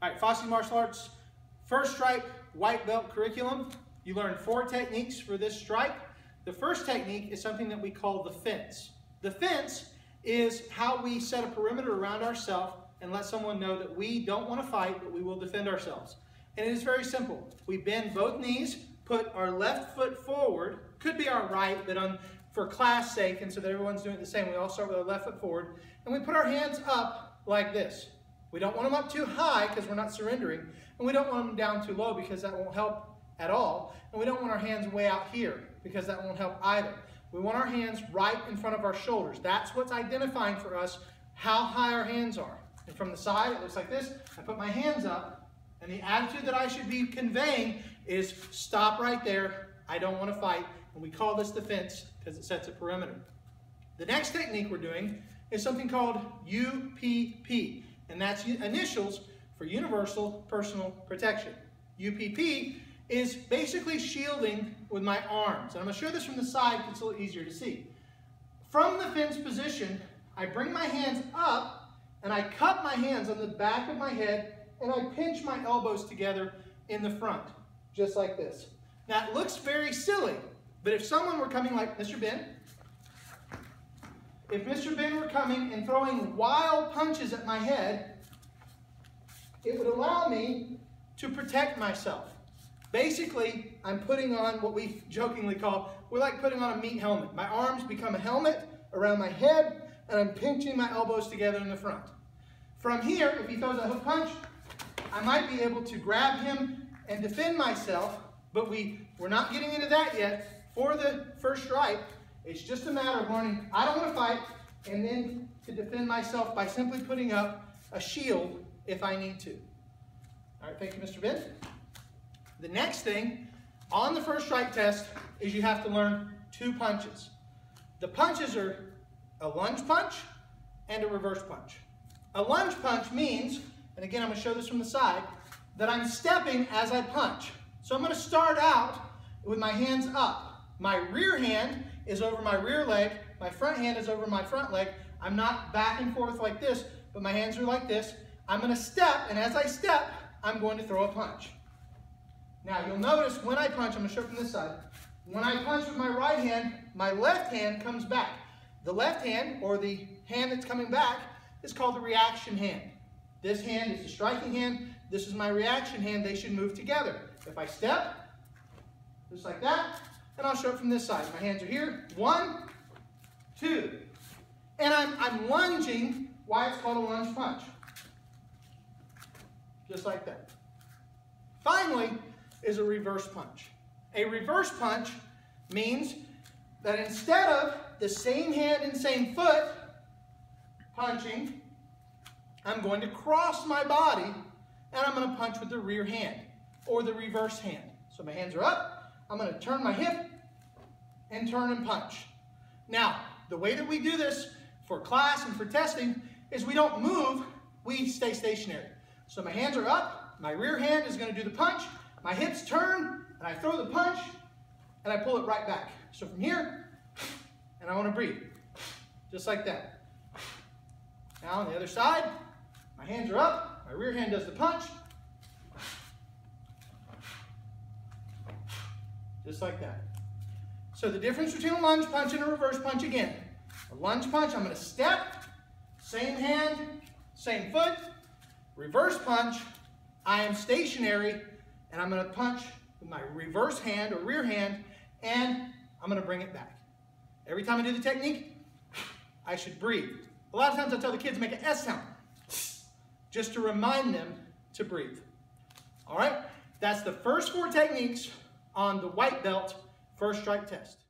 All right, Foskey Martial Arts, first stripe, white belt curriculum. You learn 4 techniques for this stripe. The first technique is something that we call the fence. The fence is how we set a perimeter around ourselves and let someone know that we don't want to fight, but we will defend ourselves. And it is very simple. We bend both knees, put our left foot forward, could be our right, but for class sake and so that everyone's doing it the same, we all start with our left foot forward, and we put our hands up like this. We don't want them up too high because we're not surrendering, and we don't want them down too low because that won't help at all, and we don't want our hands way out here because that won't help either. We want our hands right in front of our shoulders. That's what's identifying for us how high our hands are. And from the side, it looks like this. I put my hands up, and the attitude that I should be conveying is stop right there. I don't want to fight. And we call this the fence because it sets a perimeter. The next technique we're doing is something called UPP, and that's initials for Universal Personal Protection. UPP is basically shielding with my arms. And I'm going to show this from the side because it's a little easier to see. From the fence position, I bring my hands up and I cup my hands on the back of my head and I pinch my elbows together in the front, just like this. Now it looks very silly, but if someone were coming like Mr. Ben, if Mr. Ben were coming and throwing wild punches at my head, it would allow me to protect myself. Basically, I'm putting on what we jokingly call, we're like putting on a meat helmet. My arms become a helmet around my head, and I'm pinching my elbows together in the front. From here, if he throws a hook punch, I might be able to grab him and defend myself, but we're not getting into that yet. For the first stripe, it's just a matter of learning, I don't want to fight, and then to defend myself by simply putting up a shield if I need to. All right, thank you, Mr. Ben. The next thing on the first stripe test is you have to learn 2 punches. The punches are a lunge punch and a reverse punch. A lunge punch means, and again I'm going to show this from the side, that I'm stepping as I punch. So I'm going to start out with my hands up. My rear hand is over my rear leg, my front hand is over my front leg. I'm not back and forth like this, but my hands are like this. I'm going to step, and as I step, I'm going to throw a punch. Now you'll notice when I punch, I'm going to show it from this side, when I punch with my right hand, my left hand comes back. The left hand, or the hand that's coming back, is called the reaction hand. This hand is the striking hand, this is my reaction hand, they should move together. If I step, just like that, and I'll show it from this side. My hands are here, 1, 2, and I'm lunging, why it's called a lunge punch. Just like that. Finally, is a reverse punch. A reverse punch means that instead of the same hand and same foot punching, I'm going to cross my body and I'm going to punch with the rear hand or the reverse hand. So my hands are up, I'm going to turn my hip and turn and punch. Now, the way that we do this for class and for testing is we don't move, we stay stationary. So my hands are up, my rear hand is going to do the punch, my hips turn, and I throw the punch, and I pull it right back. So from here, and I want to breathe, just like that. Now on the other side, my hands are up, my rear hand does the punch, just like that. So the difference between a lunge punch and a reverse punch again. A lunge punch, I'm going to step, same hand, same foot. Reverse punch, I am stationary, and I'm going to punch with my reverse hand or rear hand, and I'm going to bring it back. Every time I do the technique, I should breathe. A lot of times I tell the kids to make an S sound, just to remind them to breathe. All right, that's the first 4 techniques on the white belt first stripe test.